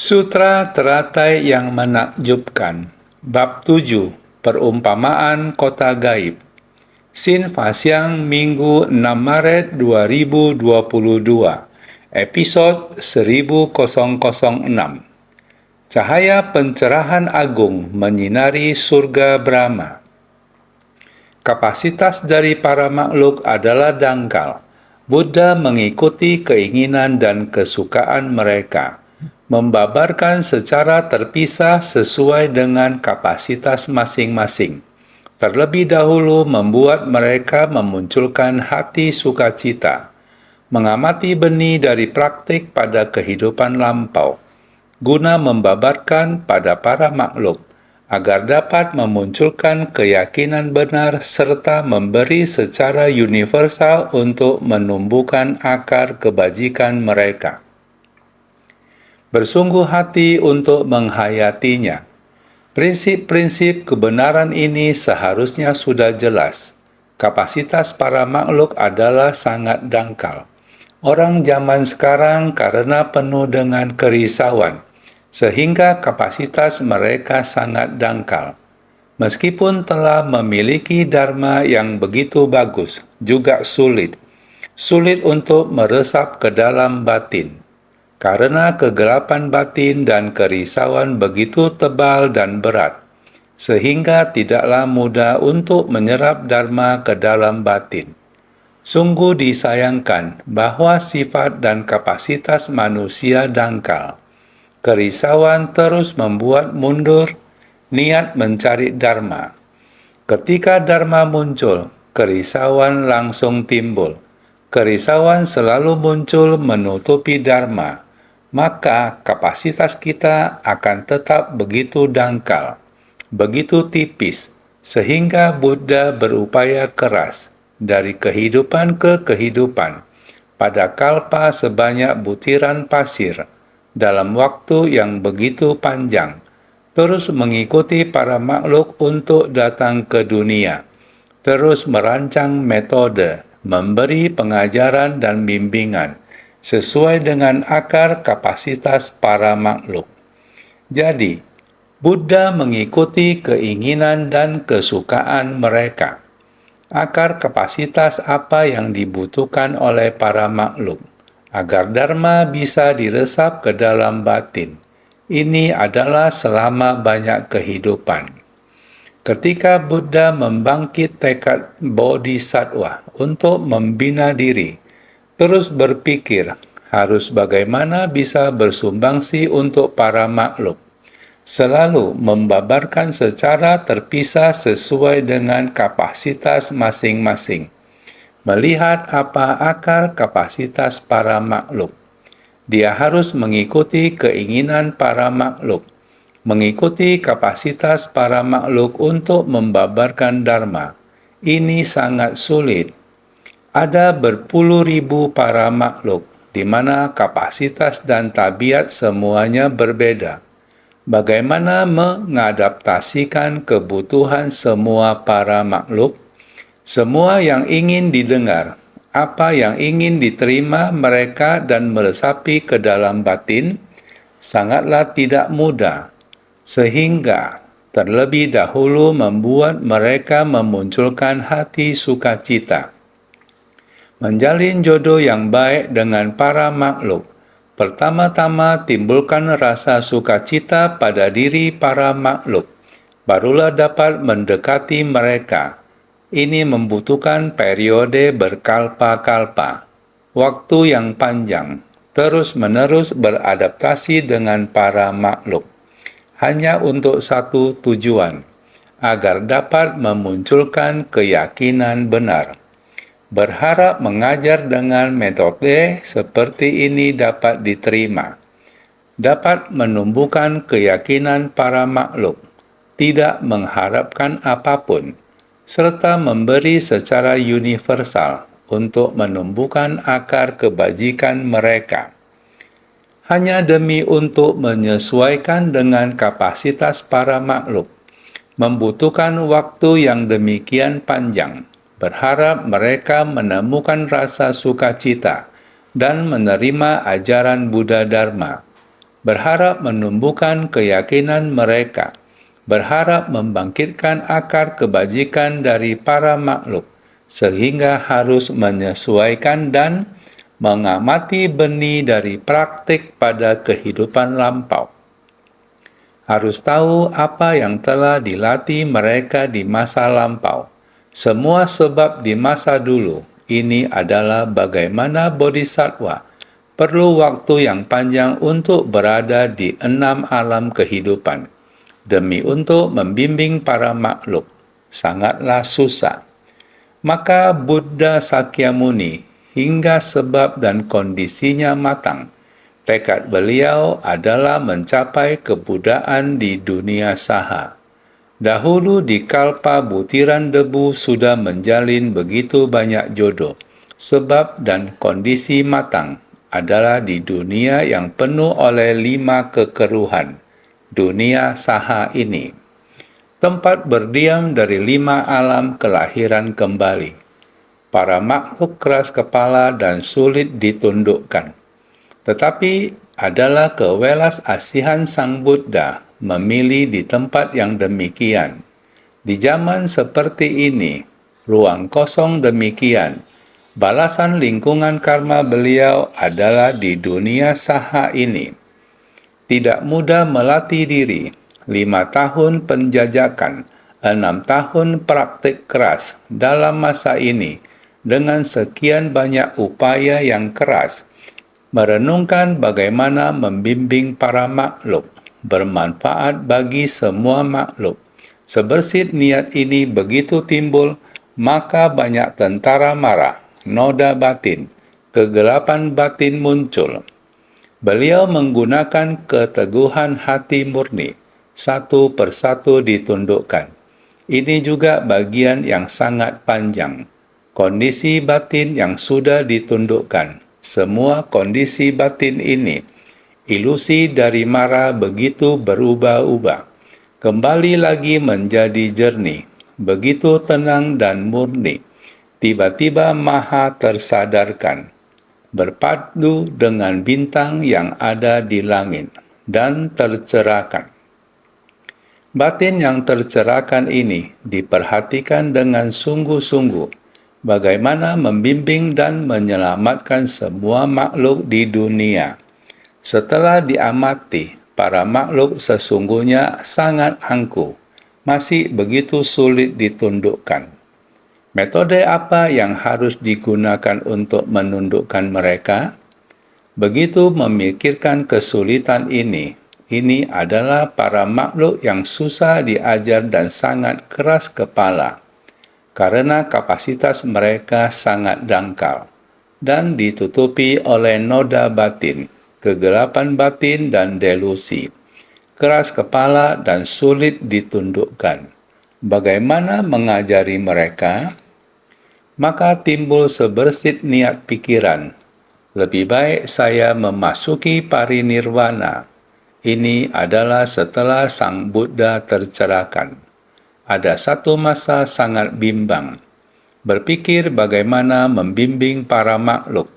Sutra Teratai yang Menakjubkan. Bab 7. Perumpamaan Kota Gaib. Sin Fasyang, Minggu 6 Maret 2022. Episod 1006. Cahaya pencerahan agung menyinari surga Brahma. Kapasitas dari para makhluk adalah dangkal. Buddha mengikuti keinginan dan kesukaan mereka, membabarkan secara terpisah sesuai dengan kapasitas masing-masing. Terlebih dahulu membuat mereka memunculkan hati sukacita, mengamati benih dari praktik pada kehidupan lampau, guna membabarkan pada para makhluk, agar dapat memunculkan keyakinan benar serta memberi secara universal untuk menumbuhkan akar kebajikan mereka. Bersungguh hati untuk menghayatinya. Prinsip-prinsip kebenaran ini seharusnya sudah jelas. Kapasitas para makhluk adalah sangat dangkal. Orang zaman sekarang karena penuh dengan kerisauan, sehingga kapasitas mereka sangat dangkal. Meskipun telah memiliki dharma yang begitu bagus, juga sulit untuk meresap ke dalam batin. Karena kegelapan batin dan kerisauan begitu tebal dan berat, sehingga tidaklah mudah untuk menyerap dharma ke dalam batin. Sungguh disayangkan bahwa sifat dan kapasitas manusia dangkal. Kerisauan terus membuat mundur niat mencari dharma. Ketika dharma muncul, kerisauan langsung timbul. Kerisauan selalu muncul menutupi dharma. Maka kapasitas kita akan tetap begitu dangkal, begitu tipis, sehingga Buddha berupaya keras dari kehidupan ke kehidupan, pada kalpa sebanyak butiran pasir, dalam waktu yang begitu panjang, terus mengikuti para makhluk untuk datang ke dunia, terus merancang metode, memberi pengajaran dan bimbingan, sesuai dengan akar kapasitas para makhluk. Jadi, Buddha mengikuti keinginan dan kesukaan mereka. Akar kapasitas apa yang dibutuhkan oleh para makhluk, agar dharma bisa diresap ke dalam batin. Ini adalah selama banyak kehidupan. Ketika Buddha membangkit tekad bodhisattva untuk membina diri, terus berpikir harus bagaimana bisa bersumbangsi untuk para makhluk, selalu membabarkan secara terpisah sesuai dengan kapasitas masing-masing. Melihat apa akar kapasitas para makhluk, dia harus mengikuti keinginan para makhluk, mengikuti kapasitas para makhluk untuk membabarkan dharma. Ini sangat sulit. Ada berpuluh ribu para makhluk, di mana kapasitas dan tabiat semuanya berbeda. Bagaimana mengadaptasikan kebutuhan semua para makhluk? Semua yang ingin didengar, apa yang ingin diterima mereka dan meresapi ke dalam batin, sangatlah tidak mudah, sehingga terlebih dahulu membuat mereka memunculkan hati sukacita. Menjalin jodoh yang baik dengan para makhluk, pertama-tama timbulkan rasa sukacita pada diri para makhluk, barulah dapat mendekati mereka. Ini membutuhkan periode berkalpa-kalpa, waktu yang panjang, terus-menerus beradaptasi dengan para makhluk, hanya untuk satu tujuan, agar dapat memunculkan keyakinan benar. Berharap mengajar dengan metode seperti ini dapat diterima, dapat menumbuhkan keyakinan para makhluk, tidak mengharapkan apapun, serta memberi secara universal untuk menumbuhkan akar kebajikan mereka. Hanya demi untuk menyesuaikan dengan kapasitas para makhluk, membutuhkan waktu yang demikian panjang. Berharap mereka menemukan rasa sukacita dan menerima ajaran Buddha Dharma. berharap menumbuhkan keyakinan mereka, berharap membangkitkan akar kebajikan dari para makhluk, sehingga harus menyesuaikan dan mengamati benih dari praktik pada kehidupan lampau. Harus tahu apa yang telah dilatih mereka di masa lampau. Semua sebab di masa dulu ini adalah bagaimana bodhisattva perlu waktu yang panjang untuk berada di 6 alam kehidupan demi untuk membimbing para makhluk. Sangatlah susah. Maka Buddha Sakyamuni hingga sebab dan kondisinya matang. Tekad beliau adalah mencapai kebudaan di dunia saha. Dahulu di kalpa butiran debu sudah menjalin begitu banyak jodoh. Sebab dan kondisi matang adalah di dunia yang penuh oleh 5 kekeruhan. Dunia saha ini. Tempat berdiam dari 5 alam kelahiran kembali. Para makhluk keras kepala dan sulit ditundukkan. Tetapi adalah kewelas asihan Sang Buddha memilih di tempat yang demikian. Di zaman seperti ini, ruang kosong demikian, balasan lingkungan karma beliau adalah di dunia saha ini. Tidak mudah melatih diri, 5 tahun penjajakan, 6 tahun praktik keras dalam masa ini, dengan sekian banyak upaya yang keras, merenungkan bagaimana membimbing para makhluk, bermanfaat bagi semua makhluk. Sebersit niat ini begitu timbul, maka banyak tentara marah, noda batin, kegelapan batin muncul. Beliau menggunakan keteguhan hati murni, satu persatu ditundukkan. Ini juga bagian yang sangat panjang. Kondisi batin yang sudah ditundukkan. Semua kondisi batin ini, ilusi dari mara begitu berubah-ubah, kembali lagi menjadi jernih, begitu tenang dan murni, tiba-tiba maha tersadarkan, berpadu dengan bintang yang ada di langit, dan tercerahkan. Batin yang tercerahkan ini diperhatikan dengan sungguh-sungguh, bagaimana membimbing dan menyelamatkan semua makhluk di dunia. Setelah diamati, para makhluk sesungguhnya sangat angkuh, masih begitu sulit ditundukkan. Metode apa yang harus digunakan untuk menundukkan mereka? Begitu memikirkan kesulitan ini adalah para makhluk yang susah diajar dan sangat keras kepala, karena kapasitas mereka sangat dangkal dan ditutupi oleh noda batin, kegelapan batin dan delusi, keras kepala dan sulit ditundukkan. Bagaimana mengajari mereka? Maka timbul sebersit niat pikiran, lebih baik saya memasuki parinirwana. Ini adalah setelah Sang Buddha tercerahkan. Ada satu masa sangat bimbang, berpikir bagaimana membimbing para makhluk,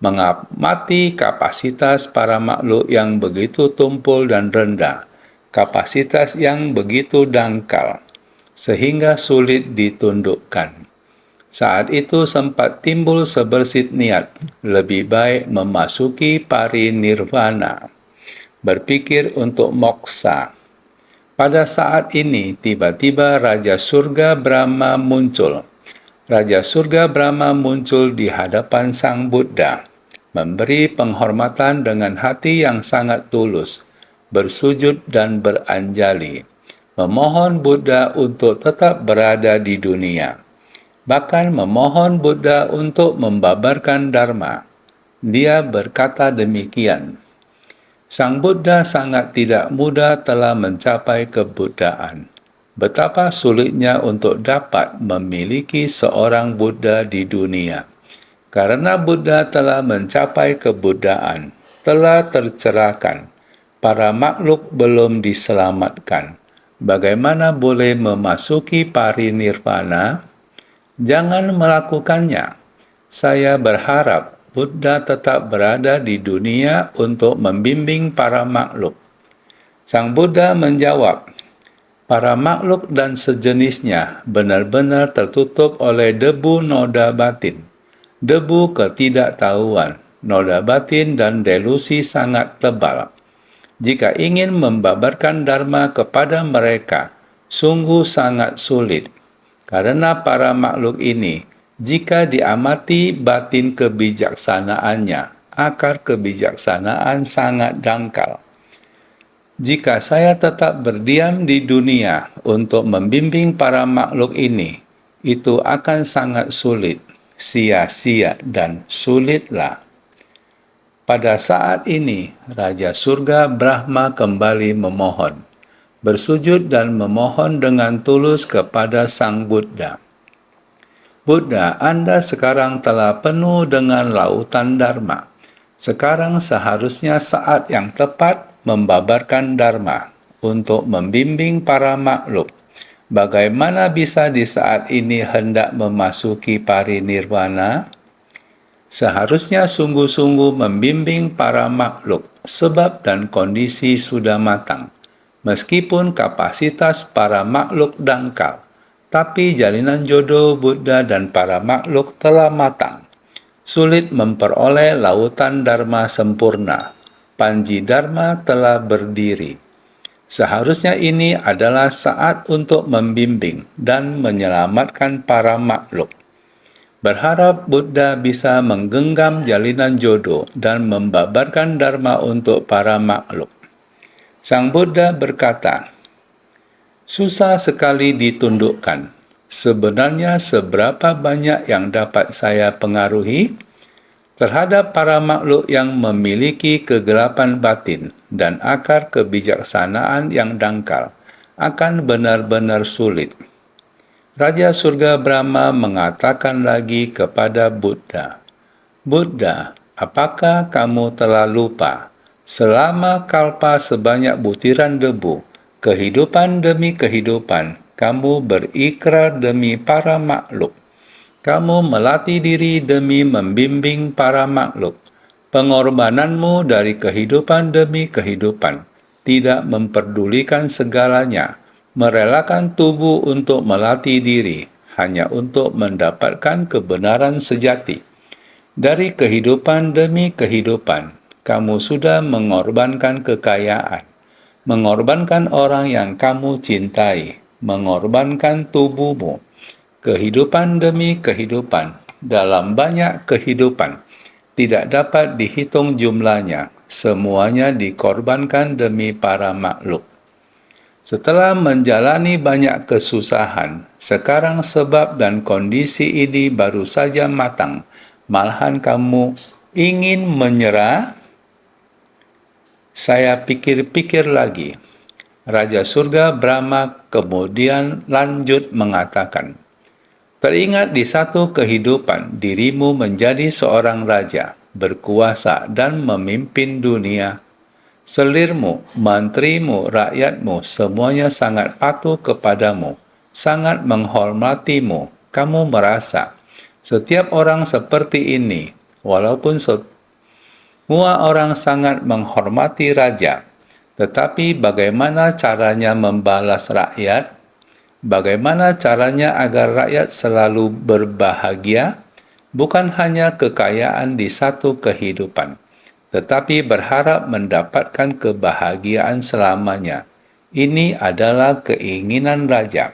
mengamati kapasitas para makhluk yang begitu tumpul dan rendah, kapasitas yang begitu dangkal, sehingga sulit ditundukkan. Saat itu sempat timbul sebersit niat, lebih baik memasuki parinirvana, berpikir untuk moksa. Pada saat ini, tiba-tiba Raja Surga Brahma muncul. Raja Surga Brahma muncul di hadapan Sang Buddha, memberi penghormatan dengan hati yang sangat tulus, bersujud dan beranjali, memohon Buddha untuk tetap berada di dunia. Bahkan memohon Buddha untuk membabarkan Dharma. Dia berkata demikian, Sang Buddha sangat tidak mudah telah mencapai kebuddhaan. Betapa sulitnya untuk dapat memiliki seorang Buddha di dunia. Karena Buddha telah mencapai kebuddhaan, telah tercerahkan, para makhluk belum diselamatkan. Bagaimana boleh memasuki parinirvana? Jangan melakukannya. Saya berharap Buddha tetap berada di dunia untuk membimbing para makhluk. Sang Buddha menjawab, para makhluk dan sejenisnya benar-benar tertutup oleh debu noda batin, debu ketidaktahuan, noda batin dan delusi sangat tebal. Jika ingin membabarkan Dharma kepada mereka, sungguh sangat sulit. Karena para makhluk ini, jika diamati batin kebijaksanaannya, akar kebijaksanaan sangat dangkal. Jika saya tetap berdiam di dunia untuk membimbing para makhluk ini, itu akan sangat sulit, sia-sia dan sulitlah. Pada saat ini, Raja Surga Brahma kembali memohon, bersujud dan memohon dengan tulus kepada Sang Buddha. Buddha, Anda sekarang telah penuh dengan lautan Dharma. Sekarang seharusnya saat yang tepat membabarkan Dharma untuk membimbing para makhluk. Bagaimana bisa di saat ini hendak memasuki parinirwana? Seharusnya sungguh-sungguh membimbing para makhluk, sebab dan kondisi sudah matang. Meskipun kapasitas para makhluk dangkal, tapi jalinan jodoh Buddha dan para makhluk telah matang. Sulit memperoleh lautan Dharma sempurna. Panji Dharma telah berdiri. Seharusnya ini adalah saat untuk membimbing dan menyelamatkan para makhluk. Berharap Buddha bisa menggenggam jalinan jodoh dan membabarkan Dharma untuk para makhluk. Sang Buddha berkata, susah sekali ditundukkan. Sebenarnya seberapa banyak yang dapat saya pengaruhi terhadap para makhluk yang memiliki kegelapan batin dan akar kebijaksanaan yang dangkal akan benar-benar sulit. Raja Surga Brahma mengatakan lagi kepada Buddha, Buddha, apakah kamu telah lupa? Selama kalpa sebanyak butiran debu, kehidupan demi kehidupan, kamu berikrar demi para makhluk. Kamu melatih diri demi membimbing para makhluk. Pengorbananmu dari kehidupan demi kehidupan, tidak memperdulikan segalanya, merelakan tubuh untuk melatih diri, hanya untuk mendapatkan kebenaran sejati. Dari kehidupan demi kehidupan, kamu sudah mengorbankan kekayaan, mengorbankan orang yang kamu cintai, mengorbankan tubuhmu. Kehidupan demi kehidupan, dalam banyak kehidupan, tidak dapat dihitung jumlahnya, semuanya dikorbankan demi para makhluk. Setelah menjalani banyak kesusahan, sekarang sebab dan kondisi ini baru saja matang. Malahan kamu ingin menyerah? Saya pikir-pikir lagi. Raja Surga Brahma kemudian lanjut mengatakan, teringat di satu kehidupan dirimu menjadi seorang raja, berkuasa dan memimpin dunia. Selirmu, mantrimu, rakyatmu, semuanya sangat patuh kepadamu, sangat menghormatimu. Kamu merasa, setiap orang seperti ini, walaupun semua orang sangat menghormati raja, tetapi bagaimana caranya membalas rakyat? Bagaimana caranya agar rakyat selalu berbahagia? Bukan hanya kekayaan di satu kehidupan, tetapi berharap mendapatkan kebahagiaan selamanya. Ini adalah keinginan raja.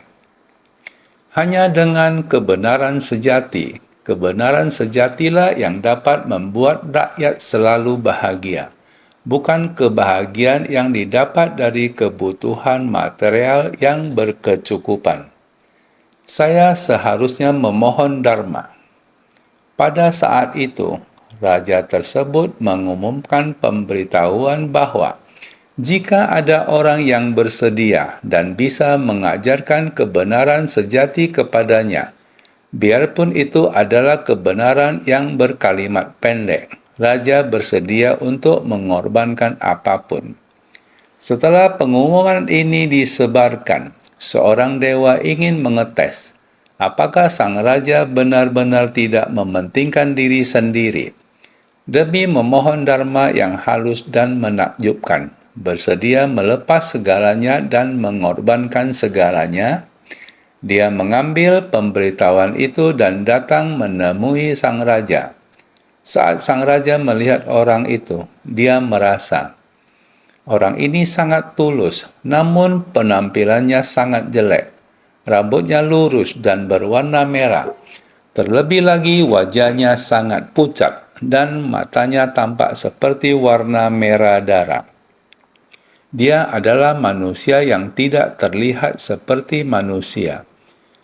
Hanya dengan kebenaran sejatilah yang dapat membuat rakyat selalu bahagia. Bukan kebahagiaan yang didapat dari kebutuhan material yang berkecukupan. Saya seharusnya memohon Dharma. Pada saat itu, raja tersebut mengumumkan pemberitahuan bahwa jika ada orang yang bersedia dan bisa mengajarkan kebenaran sejati kepadanya, biarpun itu adalah kebenaran yang berkalimat pendek, raja bersedia untuk mengorbankan apapun. Setelah pengumuman ini disebarkan, seorang dewa ingin mengetes apakah sang raja benar-benar tidak mementingkan diri sendiri. Demi memohon dharma yang halus dan menakjubkan, bersedia melepas segalanya dan mengorbankan segalanya, dia mengambil pemberitahuan itu dan datang menemui sang raja. Saat sang raja melihat orang itu, dia merasa, orang ini sangat tulus, namun penampilannya sangat jelek. Rambutnya lurus dan berwarna merah. Terlebih lagi wajahnya sangat pucat dan matanya tampak seperti warna merah darah. Dia adalah manusia yang tidak terlihat seperti manusia.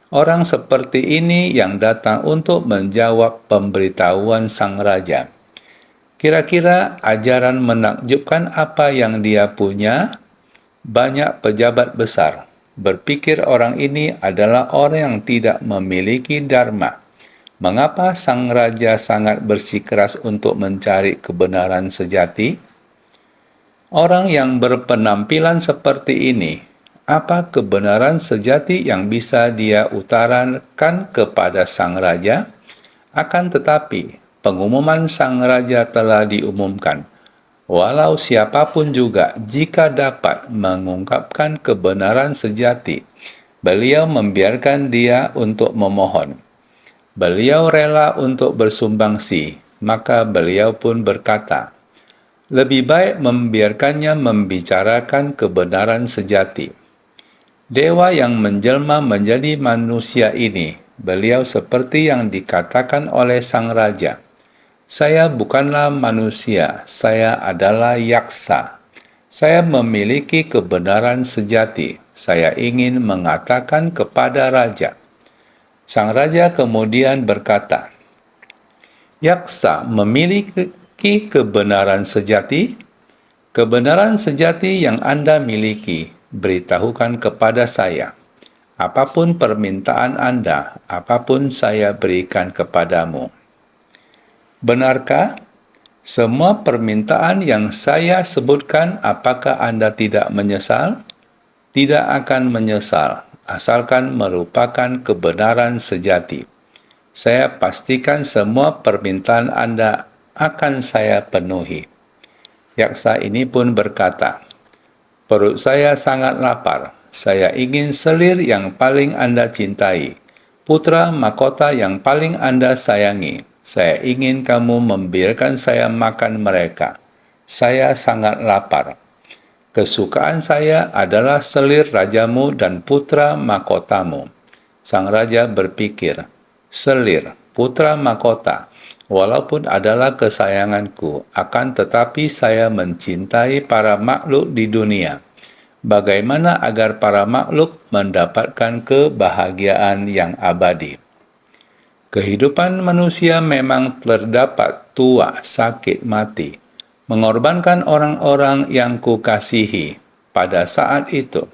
Orang seperti ini yang datang untuk menjawab pemberitahuan sang raja. Kira-kira ajaran menakjubkan apa yang dia punya? Banyak pejabat besar berpikir orang ini adalah orang yang tidak memiliki dharma. Mengapa sang raja sangat bersikeras untuk mencari kebenaran sejati? Orang yang berpenampilan seperti ini, apa kebenaran sejati yang bisa dia utarakan kepada sang raja? Akan tetapi, pengumuman sang raja telah diumumkan. Walau siapapun juga, jika dapat mengungkapkan kebenaran sejati, beliau membiarkan dia untuk memohon. Beliau rela untuk bersumbangsi, maka beliau pun berkata, lebih baik membiarkannya membicarakan kebenaran sejati. Dewa yang menjelma menjadi manusia ini, beliau seperti yang dikatakan oleh sang raja. Saya bukanlah manusia, saya adalah yaksa. Saya memiliki kebenaran sejati. Saya ingin mengatakan kepada raja. Sang raja kemudian berkata, yaksa memiliki kebenaran sejati? Kebenaran sejati yang Anda miliki, beritahukan kepada saya. Apapun permintaan Anda, apapun saya berikan kepadamu. Benarkah? Semua permintaan yang saya sebutkan, apakah Anda tidak menyesal? Tidak akan menyesal, asalkan merupakan kebenaran sejati. Saya pastikan semua permintaan Anda akan saya penuhi. Yaksa ini pun berkata, perut saya sangat lapar. Saya ingin selir yang paling Anda cintai, putra mahkota yang paling Anda sayangi. Saya ingin kamu membiarkan saya makan mereka. Saya sangat lapar. Kesukaan saya adalah selir rajamu dan putra mahkotamu. Sang raja berpikir, selir, putra mahkota, walaupun adalah kesayanganku, akan tetapi saya mencintai para makhluk di dunia. Bagaimana agar para makhluk mendapatkan kebahagiaan yang abadi? Kehidupan manusia memang terdapat tua, sakit, mati. Mengorbankan orang-orang yang kukasihi. Pada saat itu,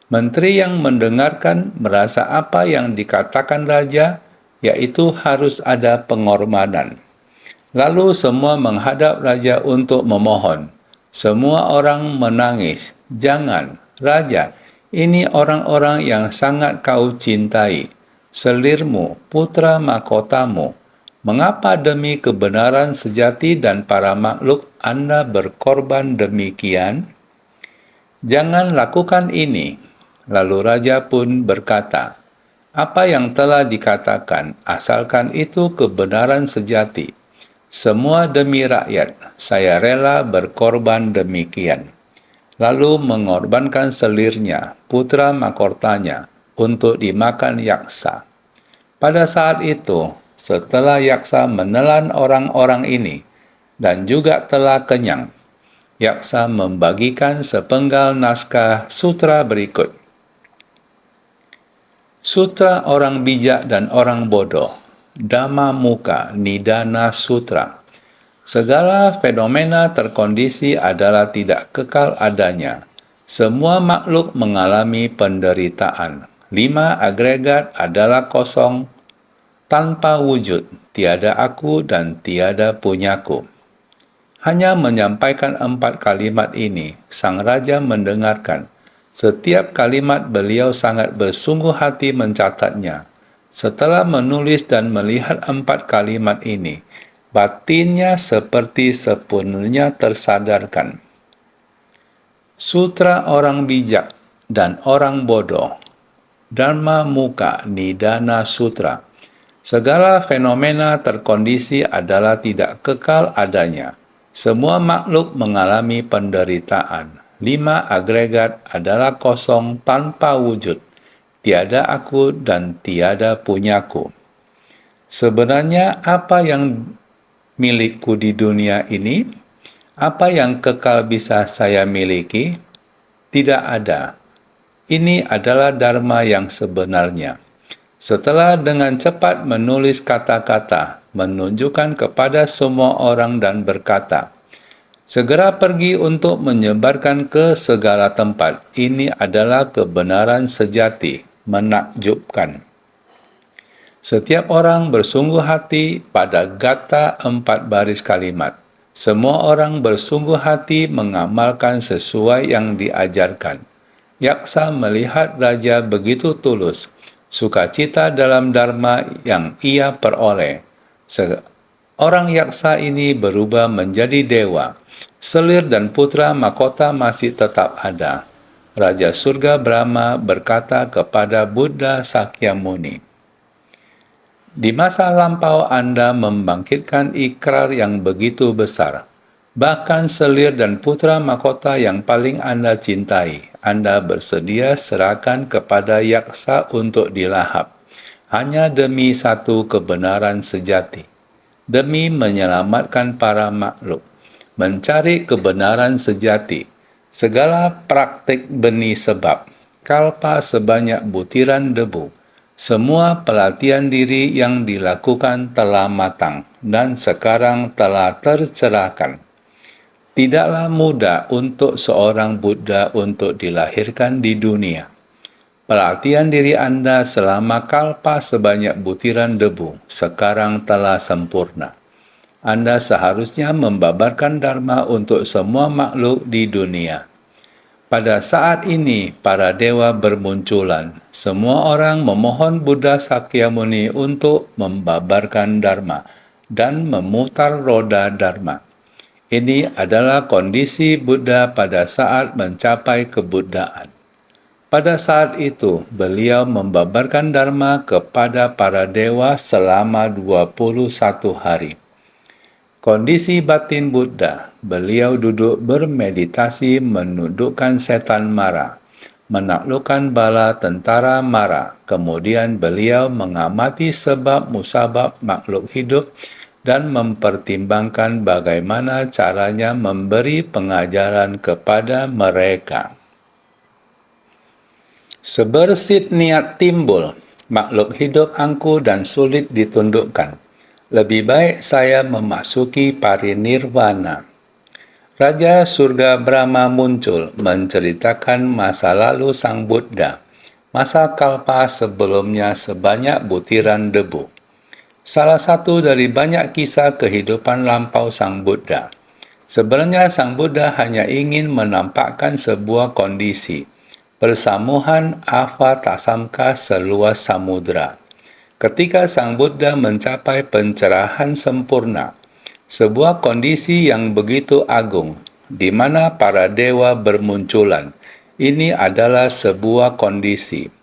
menteri yang mendengarkan merasa apa yang dikatakan raja, yaitu harus ada pengorbanan. Lalu semua menghadap raja untuk memohon. Semua orang menangis. Jangan, raja, ini orang-orang yang sangat kau cintai. Selirmu, putra mahkotamu. Mengapa demi kebenaran sejati dan para makhluk Anda berkorban demikian? Jangan lakukan ini. Lalu raja pun berkata, apa yang telah dikatakan, asalkan itu kebenaran sejati. Semua demi rakyat, saya rela berkorban demikian. Lalu mengorbankan selirnya, putra mahkotanya, untuk dimakan yaksa. Pada saat itu, setelah yaksa menelan orang-orang ini, dan juga telah kenyang, yaksa membagikan sepenggal naskah sutra berikut. Sutra orang bijak dan orang bodoh, Dhamma Muka Nidana Sutra. Segala fenomena terkondisi adalah tidak kekal adanya. Semua makhluk mengalami penderitaan. 5 agregat adalah kosong, tanpa wujud, tiada aku dan tiada punyaku. Hanya menyampaikan 4 kalimat ini, sang raja mendengarkan. Setiap kalimat beliau sangat bersungguh hati mencatatnya. Setelah menulis dan melihat 4 kalimat ini, batinnya seperti sepenuhnya tersadarkan. Sutra orang bijak dan orang bodoh. Dharma Muka Nidana Sutra. Segala fenomena terkondisi adalah tidak kekal adanya. Semua makhluk mengalami penderitaan. 5 agregat adalah kosong tanpa wujud. Tiada aku dan tiada punyaku. Sebenarnya apa yang milikku di dunia ini? Apa yang kekal bisa saya miliki? Tidak ada. Ini adalah dharma yang sebenarnya. Setelah dengan cepat menulis kata-kata, menunjukkan kepada semua orang dan berkata, segera pergi untuk menyebarkan ke segala tempat. Ini adalah kebenaran sejati, menakjubkan. Setiap orang bersungguh hati pada gata 4 baris kalimat. Semua orang bersungguh hati mengamalkan sesuai yang diajarkan. Yaksa melihat raja begitu tulus, sukacita dalam dharma yang ia peroleh. Orang yaksa ini berubah menjadi dewa. Selir dan putra mahkota masih tetap ada. Raja surga Brahma berkata kepada Buddha Sakyamuni, di masa lampau Anda membangkitkan ikrar yang begitu besar. Bahkan selir dan putra mahkota yang paling Anda cintai, Anda bersedia serahkan kepada yaksa untuk dilahap. Hanya demi satu kebenaran sejati. Demi menyelamatkan para makhluk. Mencari kebenaran sejati. Segala praktik benih sebab. Kalpa sebanyak butiran debu. Semua pelatihan diri yang dilakukan telah matang dan sekarang telah tercerahkan. Tidaklah mudah untuk seorang Buddha untuk dilahirkan di dunia. Pelatihan diri Anda selama kalpa sebanyak butiran debu sekarang telah sempurna. Anda seharusnya membabarkan dharma untuk semua makhluk di dunia. Pada saat ini, para dewa bermunculan. Semua orang memohon Buddha Sakyamuni untuk membabarkan dharma dan memutar roda dharma. Ini adalah kondisi Buddha pada saat mencapai kebuddhaan. Pada saat itu, beliau membabarkan dharma kepada para dewa selama 21 hari. Kondisi batin Buddha, beliau duduk bermeditasi menundukkan setan Mara, menaklukkan bala tentara Mara. Kemudian beliau mengamati sebab musabab makhluk hidup dan mempertimbangkan bagaimana caranya memberi pengajaran kepada mereka. Sebersit niat timbul, makhluk hidup angkuh dan sulit ditundukkan. Lebih baik saya memasuki parinirvana. Raja surga Brahma muncul menceritakan masa lalu sang Buddha, masa kalpa sebelumnya sebanyak butiran debu. Salah satu dari banyak kisah kehidupan lampau sang Buddha. Sebenarnya sang Buddha hanya ingin menampakkan sebuah kondisi, persamuhan avatasamka seluas samudra. Ketika sang Buddha mencapai pencerahan sempurna, sebuah kondisi yang begitu agung, di mana para dewa bermunculan, ini adalah sebuah kondisi.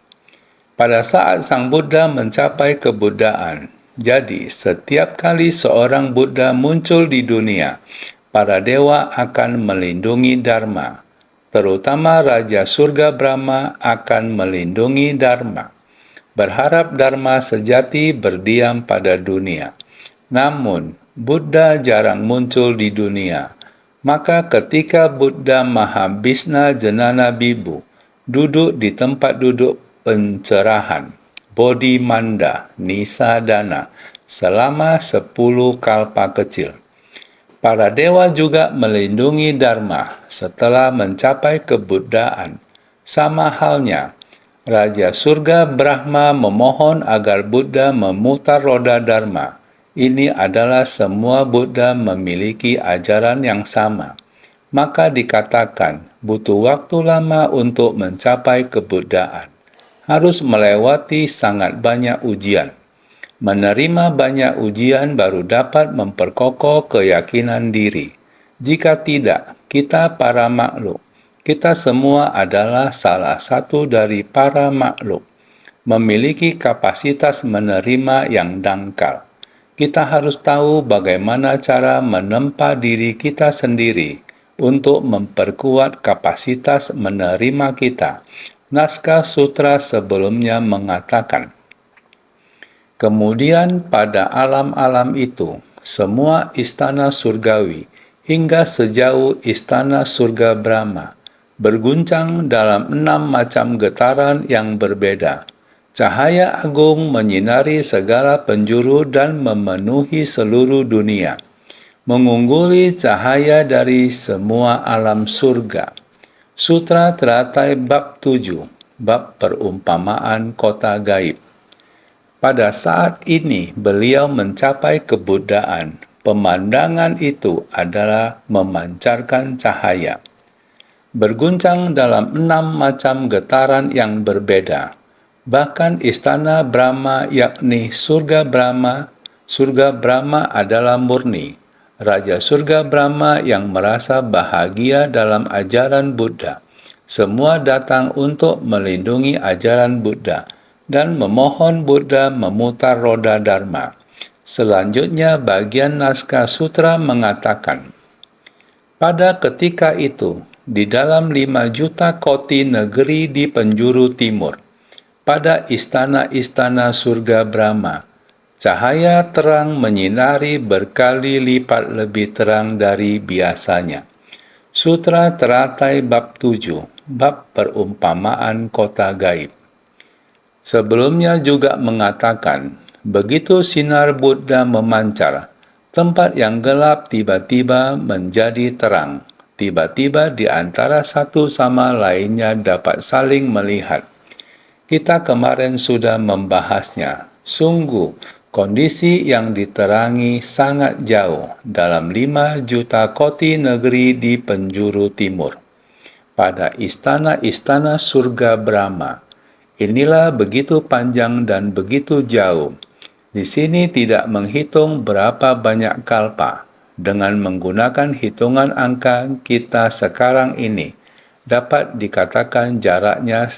Pada saat sang Buddha mencapai kebuddhaan, jadi setiap kali seorang Buddha muncul di dunia, para dewa akan melindungi Dharma, terutama Raja Surga Brahma akan melindungi Dharma. Berharap Dharma sejati berdiam pada dunia. Namun, Buddha jarang muncul di dunia. Maka ketika Buddha Mahabhisna Jenana Bibu duduk di tempat duduk pencerahan, Bodhi Manda, Nisadana, selama 10 kalpa kecil. Para dewa juga melindungi Dharma setelah mencapai kebuddhaan. Sama halnya, Raja surga Brahma memohon agar Buddha memutar roda Dharma. Ini adalah semua Buddha memiliki ajaran yang sama. Maka dikatakan butuh waktu lama untuk mencapai kebuddhaan. Harus melewati sangat banyak ujian. Menerima banyak ujian baru dapat memperkokoh keyakinan diri. Jika tidak, kita para makhluk. Kita semua adalah salah satu dari para makhluk, memiliki kapasitas menerima yang dangkal. Kita harus tahu bagaimana cara menempa diri kita sendiri untuk memperkuat kapasitas menerima kita. Naskah sutra sebelumnya mengatakan, kemudian pada alam-alam itu, semua istana surgawi hingga sejauh istana surga Brahma berguncang dalam 6 macam getaran yang berbeda. Cahaya agung menyinari segala penjuru dan memenuhi seluruh dunia, mengungguli cahaya dari semua alam surga. Sutra Teratai Bab 7, Bab Perumpamaan Kota Gaib. Pada saat ini beliau mencapai kebuddhaan. Pemandangan itu adalah memancarkan cahaya, berguncang dalam 6 macam getaran yang berbeda. Bahkan istana Brahma yakni surga Brahma adalah murni. Raja surga Brahma yang merasa bahagia dalam ajaran Buddha. Semua datang untuk melindungi ajaran Buddha dan memohon Buddha memutar roda Dharma. Selanjutnya bagian naskah sutra mengatakan, pada ketika itu, di dalam 5 juta koti negeri di penjuru timur, pada istana-istana surga Brahma, cahaya terang menyinari berkali lipat lebih terang dari biasanya. Sutra Teratai Bab 7, Bab Perumpamaan Kota Gaib. Sebelumnya juga mengatakan, begitu sinar Buddha memancar, tempat yang gelap tiba-tiba menjadi terang. Tiba-tiba di antara satu sama lainnya dapat saling melihat. Kita kemarin sudah membahasnya. Sungguh, kondisi yang diterangi sangat jauh dalam 5 juta koti negeri di penjuru timur. Pada istana-istana surga Brahma, inilah begitu panjang dan begitu jauh. Di sini tidak menghitung berapa banyak kalpa. Dengan menggunakan hitungan angka kita sekarang ini, dapat dikatakan jaraknya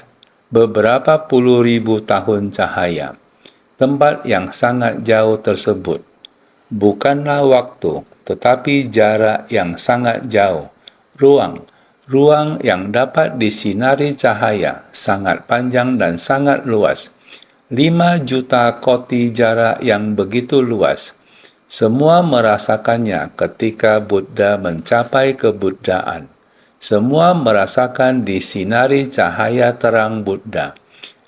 beberapa puluh ribu tahun cahaya. Tempat yang sangat jauh tersebut bukanlah waktu, tetapi jarak yang sangat jauh. Ruang yang dapat disinari cahaya sangat panjang dan sangat luas. 5 juta koti jarak yang begitu luas. Semua merasakannya ketika Buddha mencapai kebuddhaan. Semua merasakan disinari cahaya terang Buddha.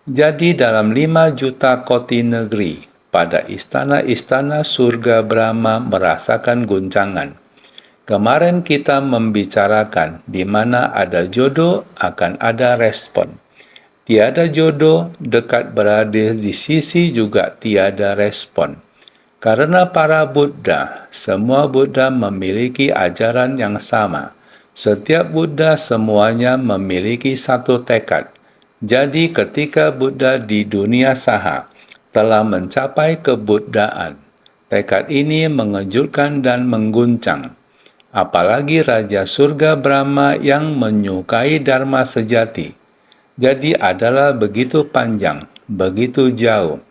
Jadi dalam 5 juta koti negeri, pada istana-istana surga Brahma merasakan guncangan. Kemarin kita membicarakan di mana ada jodoh akan ada respon. Tiada jodoh, dekat berada di sisi juga tiada respon. Karena para Buddha, semua Buddha memiliki ajaran yang sama. Setiap Buddha semuanya memiliki satu tekad. Jadi ketika Buddha di dunia saha telah mencapai kebuddhaan, tekad ini mengejutkan dan mengguncang. Apalagi Raja Surga Brahma yang menyukai Dharma sejati. Jadi adalah begitu panjang, begitu jauh.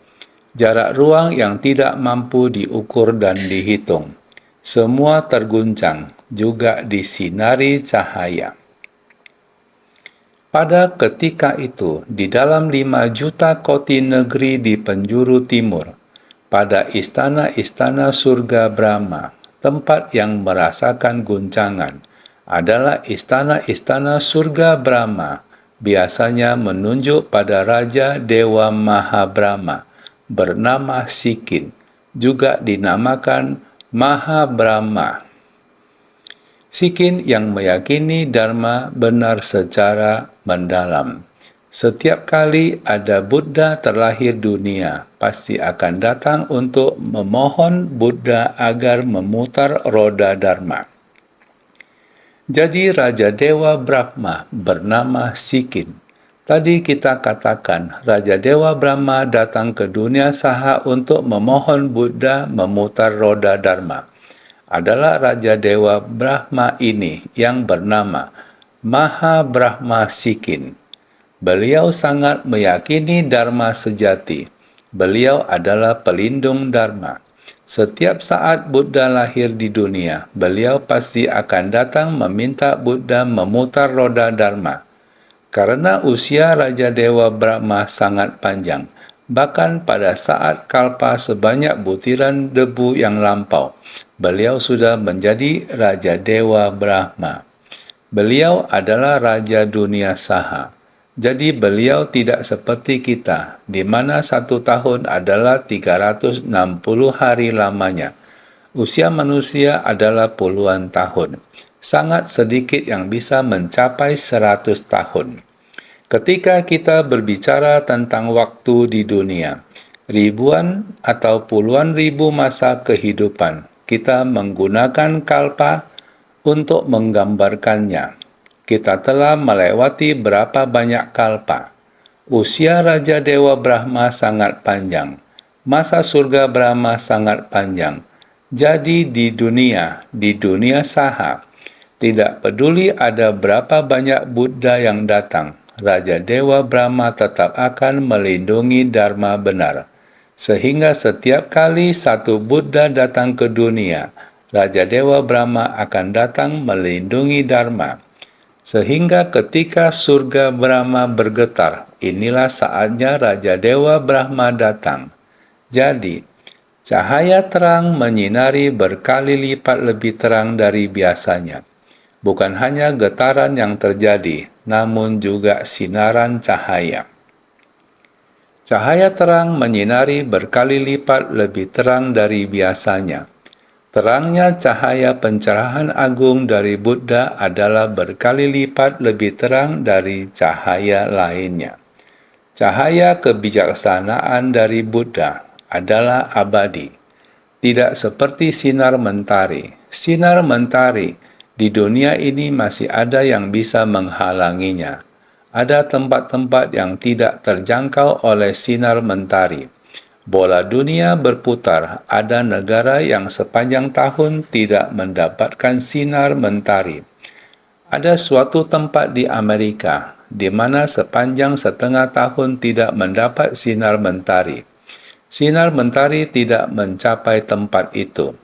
Jarak ruang yang tidak mampu diukur dan dihitung. Semua terguncang, juga disinari cahaya. Pada ketika itu, di dalam 5 juta koti negeri di penjuru timur, pada istana-istana surga Brahma, tempat yang merasakan guncangan, adalah istana-istana surga Brahma, biasanya menunjuk pada Raja Dewa Mahabrahma, bernama Sikin, juga dinamakan Mahabrahma. Sikin yang meyakini Dharma benar secara mendalam. Setiap kali ada Buddha terlahir dunia, pasti akan datang untuk memohon Buddha agar memutar roda Dharma. Jadi Raja Dewa Brahma bernama Sikin Tadi kita katakan Raja Dewa Brahma datang ke dunia saha untuk memohon Buddha memutar roda Dharma. Adalah Raja Dewa Brahma ini yang bernama Maha Brahma Sikin. Beliau sangat meyakini Dharma sejati. Beliau adalah pelindung Dharma. Setiap saat Buddha lahir di dunia, beliau pasti akan datang meminta Buddha memutar roda Dharma. Karena usia Raja Dewa Brahma sangat panjang, bahkan pada saat kalpa sebanyak butiran debu yang lampau, beliau sudah menjadi Raja Dewa Brahma. Beliau adalah Raja Dunia Saha. Jadi beliau tidak seperti kita, di mana 1 tahun adalah 360 hari lamanya. Usia manusia adalah puluhan tahun. Sangat sedikit yang bisa mencapai 100 tahun. Ketika kita berbicara tentang waktu di dunia, ribuan atau puluhan ribu masa kehidupan, kita menggunakan kalpa untuk menggambarkannya. Kita telah melewati berapa banyak kalpa. Usia Raja Dewa Brahma sangat panjang. Masa surga Brahma sangat panjang. Jadi di dunia saha, tidak peduli ada berapa banyak Buddha yang datang, Raja Dewa Brahma tetap akan melindungi Dharma benar. Sehingga setiap kali satu Buddha datang ke dunia, Raja Dewa Brahma akan datang melindungi Dharma. Sehingga ketika surga Brahma bergetar, inilah saatnya Raja Dewa Brahma datang. Jadi, cahaya terang menyinari berkali lipat lebih terang dari biasanya. Bukan hanya getaran yang terjadi, namun juga sinaran cahaya. Cahaya terang menyinari berkali lipat lebih terang dari biasanya. Terangnya cahaya pencerahan agung dari Buddha adalah berkali lipat lebih terang dari cahaya lainnya. Cahaya kebijaksanaan dari Buddha adalah abadi. Tidak seperti sinar mentari. Sinar mentari di dunia ini masih ada yang bisa menghalanginya. Ada tempat-tempat yang tidak terjangkau oleh sinar mentari. Bola dunia berputar, ada negara yang sepanjang tahun tidak mendapatkan sinar mentari. Ada suatu tempat di Amerika, di mana sepanjang setengah tahun tidak mendapat sinar mentari. Sinar mentari tidak mencapai tempat itu,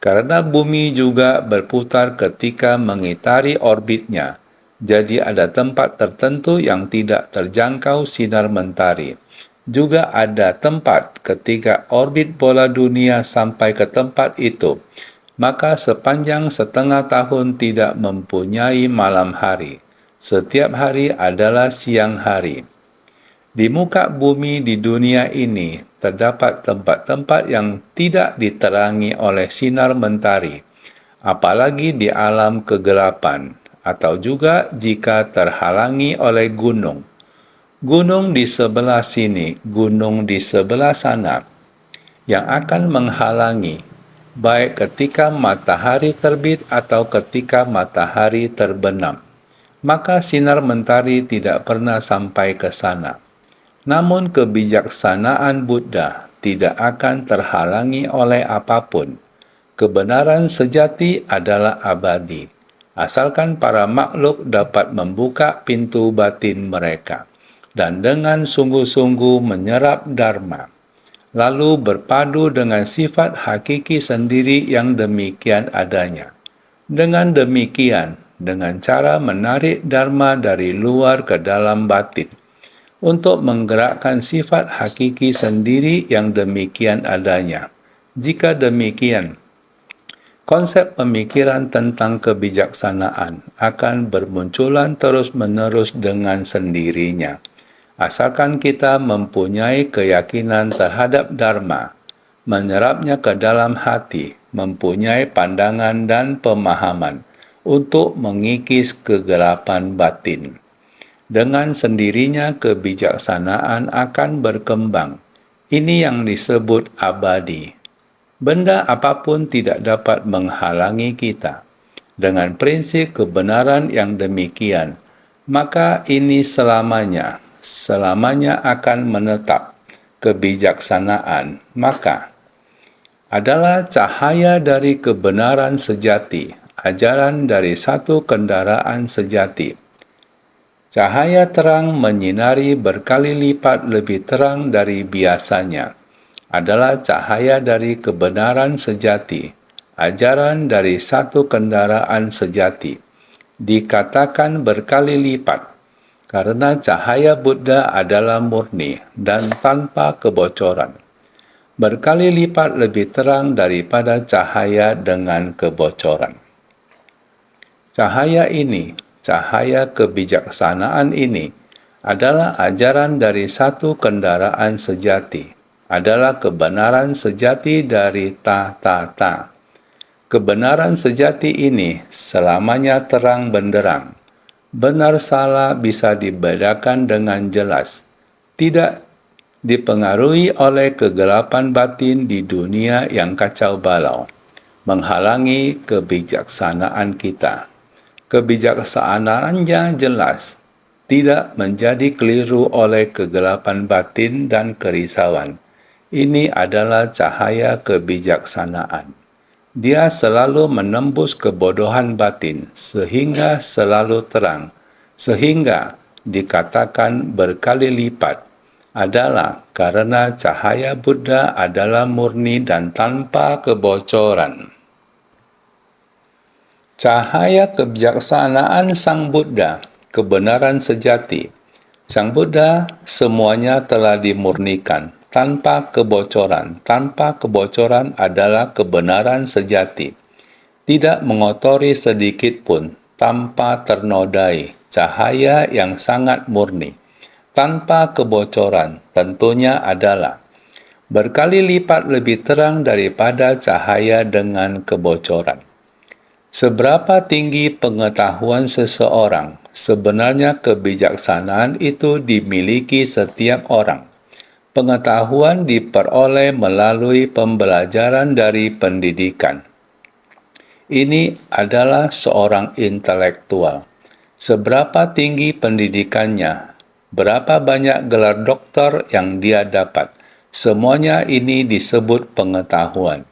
karena bumi juga berputar ketika mengitari orbitnya. Jadi ada tempat tertentu yang tidak terjangkau sinar mentari. Juga ada tempat ketika orbit bola dunia sampai ke tempat itu, maka sepanjang setengah tahun tidak mempunyai malam hari. Setiap hari adalah siang hari. Di muka bumi di dunia ini terdapat tempat-tempat yang tidak diterangi oleh sinar mentari, apalagi di alam kegelapan, atau juga jika terhalangi oleh gunung. Gunung di sebelah sini, gunung di sebelah sana, yang akan menghalangi, baik ketika matahari terbit atau ketika matahari terbenam. Maka sinar mentari tidak pernah sampai ke sana. Namun kebijaksanaan Buddha tidak akan terhalangi oleh apapun. Kebenaran sejati adalah abadi, asalkan para makhluk dapat membuka pintu batin mereka dan dengan sungguh-sungguh menyerap Dharma, lalu berpadu dengan sifat hakiki sendiri yang demikian adanya. Dengan demikian, dengan cara menarik Dharma dari luar ke dalam batin, untuk menggerakkan sifat hakiki sendiri yang demikian adanya. Jika demikian, konsep pemikiran tentang kebijaksanaan akan bermunculan terus-menerus dengan sendirinya. Asalkan kita mempunyai keyakinan terhadap Dharma, menyerapnya ke dalam hati, mempunyai pandangan dan pemahaman untuk mengikis kegelapan batin. Dengan sendirinya kebijaksanaan akan berkembang. Ini yang disebut abadi. Benda apapun tidak dapat menghalangi kita. Dengan prinsip kebenaran yang demikian, maka ini selamanya, selamanya akan menetap. Kebijaksanaan, maka, adalah cahaya dari kebenaran sejati, ajaran dari satu kendaraan sejati. Cahaya terang menyinari berkali lipat lebih terang dari biasanya, adalah cahaya dari kebenaran sejati, ajaran dari satu kendaraan sejati. Dikatakan berkali lipat, karena cahaya Buddha adalah murni dan tanpa kebocoran. Berkali lipat lebih terang daripada cahaya dengan kebocoran. Cahaya ini, cahaya kebijaksanaan ini, adalah ajaran dari satu kendaraan sejati, adalah kebenaran sejati dari ta. Kebenaran sejati ini selamanya terang benderang. Benar salah bisa dibedakan dengan jelas. Tidak dipengaruhi oleh kegelapan batin di dunia yang kacau balau, menghalangi kebijaksanaan kita. Kebijaksanaannya jelas, tidak menjadi keliru oleh kegelapan batin dan kerisauan. Ini adalah cahaya kebijaksanaan. Dia selalu menembus kebodohan batin, sehingga selalu terang, sehingga dikatakan berkali lipat, adalah karena cahaya Buddha adalah murni dan tanpa kebocoran. Cahaya kebijaksanaan Sang Buddha, kebenaran sejati. Sang Buddha semuanya telah dimurnikan, tanpa kebocoran. Tanpa kebocoran adalah kebenaran sejati. Tidak mengotori sedikit pun, tanpa ternodai, cahaya yang sangat murni. Tanpa kebocoran tentunya adalah berkali lipat lebih terang daripada cahaya dengan kebocoran. Seberapa tinggi pengetahuan seseorang, sebenarnya kebijaksanaan itu dimiliki setiap orang. Pengetahuan diperoleh melalui pembelajaran dari pendidikan. Ini adalah seorang intelektual. Seberapa tinggi pendidikannya, berapa banyak gelar doktor yang dia dapat, semuanya ini disebut pengetahuan.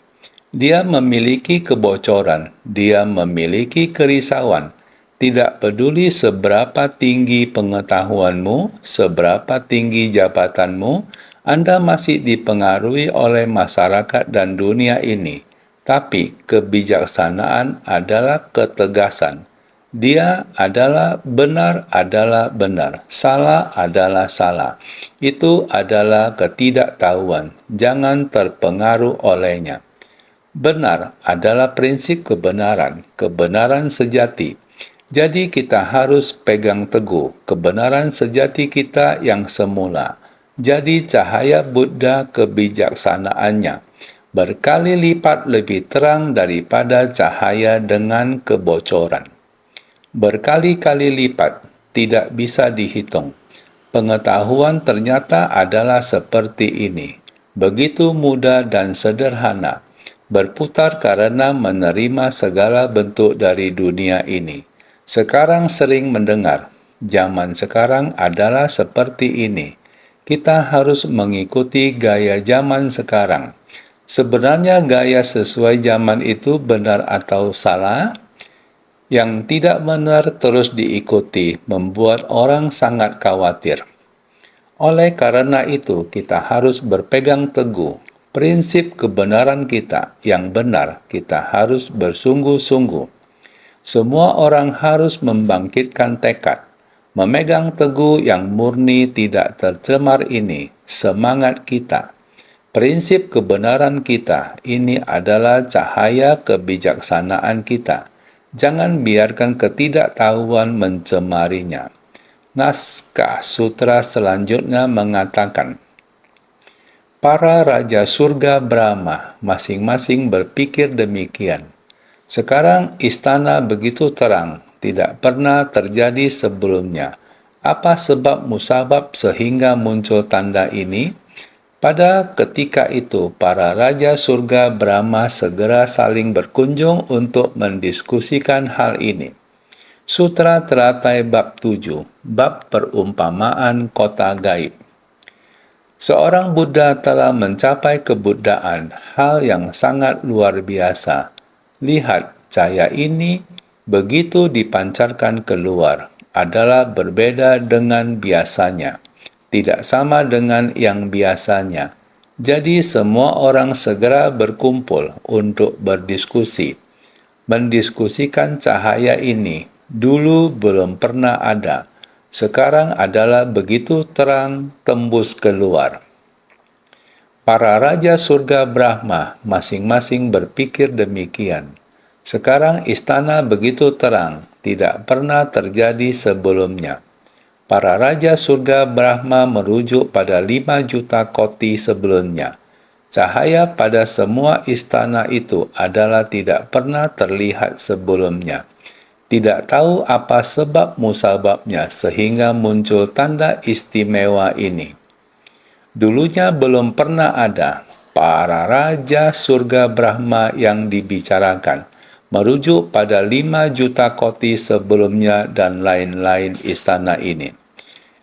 Dia memiliki kebocoran, dia memiliki kerisauan. Tidak peduli seberapa tinggi pengetahuanmu, seberapa tinggi jabatanmu, Anda masih dipengaruhi oleh masyarakat dan dunia ini. Tapi kebijaksanaan adalah ketegasan. Dia adalah benar, salah adalah salah. Itu adalah ketidaktahuan. Jangan terpengaruh olehnya. Benar adalah prinsip kebenaran, kebenaran sejati. Jadi kita harus pegang teguh kebenaran sejati kita yang semula. Jadi cahaya Buddha kebijaksanaannya berkali lipat lebih terang daripada cahaya dengan kebocoran. Berkali-kali lipat, tidak bisa dihitung. Pengetahuan ternyata adalah seperti ini. Begitu mudah dan sederhana. Berputar karena menerima segala bentuk dari dunia ini. Sekarang sering mendengar, zaman sekarang adalah seperti ini. Kita harus mengikuti gaya zaman sekarang. Sebenarnya gaya sesuai zaman itu benar atau salah? Yang tidak benar terus diikuti, membuat orang sangat khawatir. Oleh karena itu, kita harus berpegang teguh prinsip kebenaran kita yang benar. Kita harus bersungguh-sungguh. Semua orang harus membangkitkan tekad, memegang teguh yang murni tidak tercemar ini, semangat kita. Prinsip kebenaran kita ini adalah cahaya kebijaksanaan kita. Jangan biarkan ketidaktahuan mencemarinya. Naskah sutra selanjutnya mengatakan, para raja surga Brahma masing-masing berpikir demikian. Sekarang istana begitu terang, tidak pernah terjadi sebelumnya. Apa sebab musabab sehingga muncul tanda ini? Pada ketika itu, para raja surga Brahma segera saling berkunjung untuk mendiskusikan hal ini. Sutra Teratai Bab 7, Bab Perumpamaan Kota Gaib. Seorang Buddha telah mencapai kebuddhaan, hal yang sangat luar biasa. Lihat, cahaya ini begitu dipancarkan keluar, adalah berbeda dengan biasanya. Tidak sama dengan yang biasanya. Jadi semua orang segera berkumpul untuk berdiskusi. Mendiskusikan cahaya ini. Dulu belum pernah ada. Sekarang adalah begitu terang tembus keluar. Para raja surga Brahma masing-masing berpikir demikian. Sekarang istana begitu terang, tidak pernah terjadi sebelumnya. Para raja surga Brahma merujuk pada 5 juta koti sebelumnya. Cahaya pada semua istana itu adalah tidak pernah terlihat sebelumnya. Tidak tahu apa sebab musababnya sehingga muncul tanda istimewa ini. Dulunya belum pernah ada para raja surga Brahma yang dibicarakan, merujuk pada 5 juta koti sebelumnya dan lain-lain istana ini.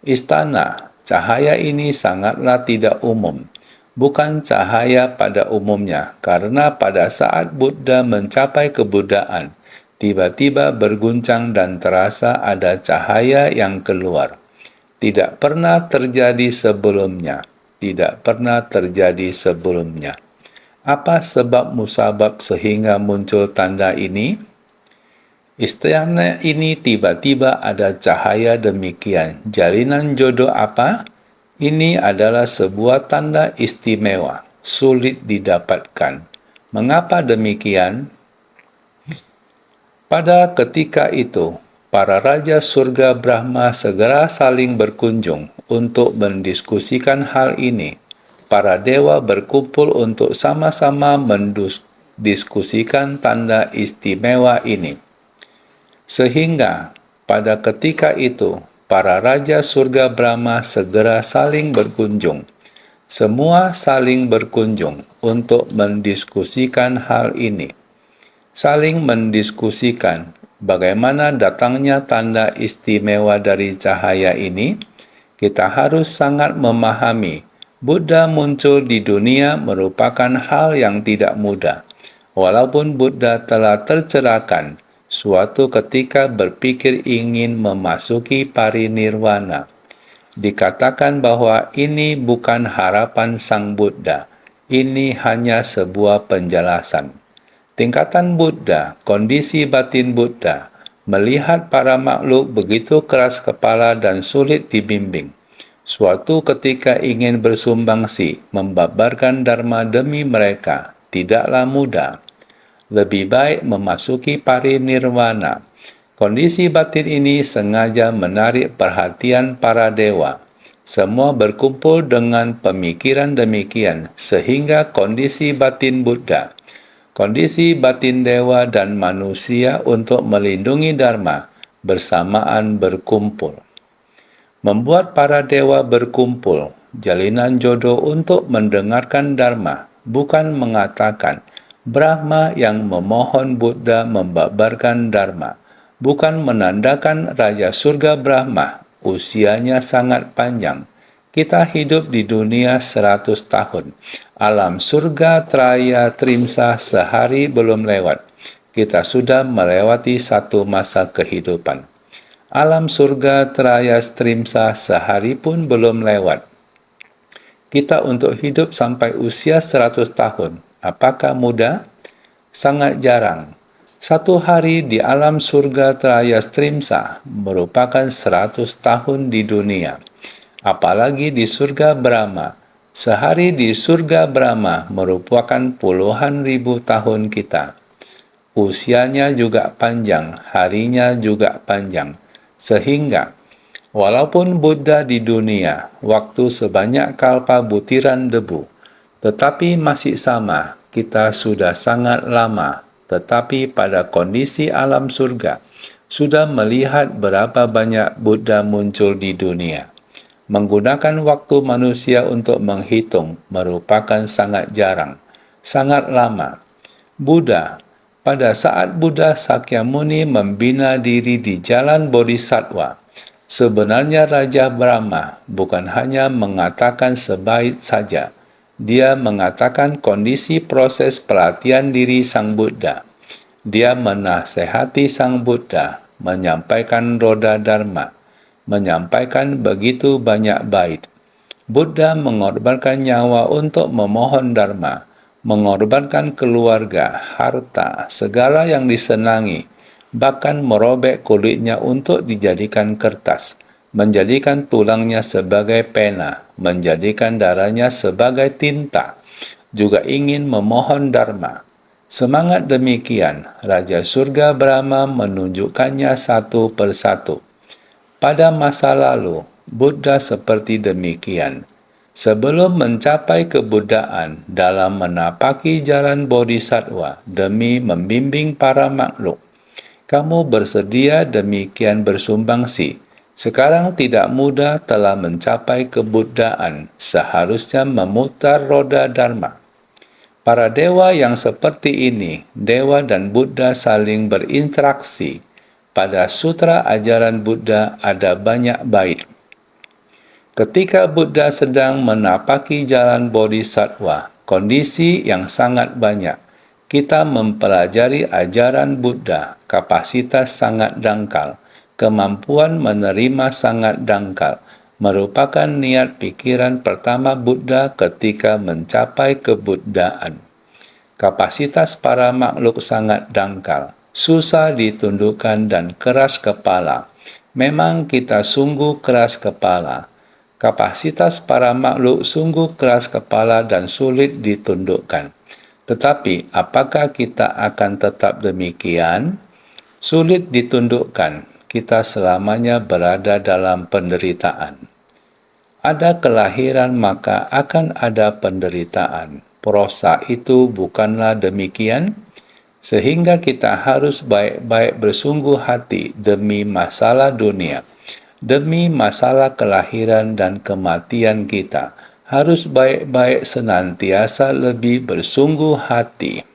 Istana, cahaya ini sangatlah tidak umum. Bukan cahaya pada umumnya, karena pada saat Buddha mencapai kebuddhaan, tiba-tiba berguncang dan terasa ada cahaya yang keluar. Tidak pernah terjadi sebelumnya. Tidak pernah terjadi sebelumnya. Apa sebab musabab sehingga muncul tanda ini? Istana ini tiba-tiba ada cahaya demikian. Jalinan jodoh apa? Ini adalah sebuah tanda istimewa, sulit didapatkan. Mengapa demikian? Pada ketika itu, para raja surga Brahma segera saling berkunjung untuk mendiskusikan hal ini. Para dewa berkumpul untuk sama-sama mendiskusikan tanda istimewa ini. Sehingga pada ketika itu, para raja surga Brahma segera saling berkunjung. Semua saling berkunjung untuk mendiskusikan hal ini. Saling mendiskusikan bagaimana datangnya tanda istimewa dari cahaya ini. Kita harus sangat memahami Buddha muncul di dunia merupakan hal yang tidak mudah. Walaupun Buddha telah tercerahkan, suatu ketika berpikir ingin memasuki parinirwana. Dikatakan bahwa ini bukan harapan Sang Buddha, ini hanya sebuah penjelasan. Tingkatan Buddha, kondisi batin Buddha, melihat para makhluk begitu keras kepala dan sulit dibimbing. Suatu ketika ingin bersumbangsi, membabarkan dharma demi mereka, tidaklah mudah. Lebih baik memasuki parinirwana. Kondisi batin ini sengaja menarik perhatian para dewa. Semua berkumpul dengan pemikiran demikian, sehingga kondisi batin Buddha, kondisi batin dewa dan manusia untuk melindungi dharma bersamaan berkumpul. Membuat para dewa berkumpul, jalinan jodoh untuk mendengarkan dharma, bukan mengatakan Brahma yang memohon Buddha membabarkan dharma, bukan menandakan Raja Surga Brahma, usianya sangat panjang. Kita hidup di dunia 100 tahun. Alam surga Traya Trimsa sehari belum lewat. Kita sudah melewati satu masa kehidupan. Alam surga Traya Trimsa sehari pun belum lewat. Kita untuk hidup sampai usia 100 tahun. Apakah mudah? Sangat jarang. Satu hari di alam surga Traya Trimsa merupakan 100 tahun di dunia. Apalagi di surga Brahma. Sehari di surga Brahma merupakan puluhan ribu tahun kita. Usianya juga panjang, harinya juga panjang. Sehingga, walaupun Buddha di dunia, waktu sebanyak kalpa butiran debu, tetapi masih sama, kita sudah sangat lama, tetapi pada kondisi alam surga, sudah melihat berapa banyak Buddha muncul di dunia. Menggunakan waktu manusia untuk menghitung merupakan sangat jarang, sangat lama. Buddha, Pada saat Buddha Sakyamuni membina diri di jalan Bodhisattva, sebenarnya Raja Brahma bukan hanya mengatakan sebaik saja, dia mengatakan kondisi proses pelatihan diri Sang Buddha. Dia menasehati Sang Buddha, menyampaikan roda Dharma, menyampaikan begitu banyak bait. Buddha mengorbankan nyawa untuk memohon Dharma, mengorbankan keluarga, harta, segala yang disenangi, bahkan merobek kulitnya untuk dijadikan kertas, menjadikan tulangnya sebagai pena, menjadikan darahnya sebagai tinta, juga ingin memohon Dharma. Semangat demikian, Raja Surga Brahma menunjukkannya satu persatu. Pada masa lalu, Buddha seperti demikian. Sebelum mencapai kebuddhaan dalam menapaki jalan Bodhisattva demi membimbing para makhluk, kamu bersedia demikian bersumbangsi. Sekarang tidak mudah telah mencapai kebuddhaan, seharusnya memutar roda Dharma. Para dewa yang seperti ini, dewa dan Buddha saling berinteraksi. Pada sutra ajaran Buddha ada banyak bait. Ketika Buddha sedang menapaki jalan Bodhisattva, kondisi yang sangat banyak. Kita mempelajari ajaran Buddha, kapasitas sangat dangkal, kemampuan menerima sangat dangkal, merupakan niat pikiran pertama Buddha ketika mencapai kebuddhaan. Kapasitas para makhluk sangat dangkal, susah ditundukkan dan keras kepala. Memang kita sungguh keras kepala. Kapasitas para makhluk sungguh keras kepala dan sulit ditundukkan. Tetapi apakah kita akan tetap demikian? Sulit ditundukkan. Kita selamanya berada dalam penderitaan. Ada kelahiran maka akan ada penderitaan. Prosa itu bukanlah demikian? Sehingga kita harus baik-baik bersungguh hati demi masalah dunia. Demi masalah kelahiran dan kematian kita, harus baik-baik senantiasa lebih bersungguh hati.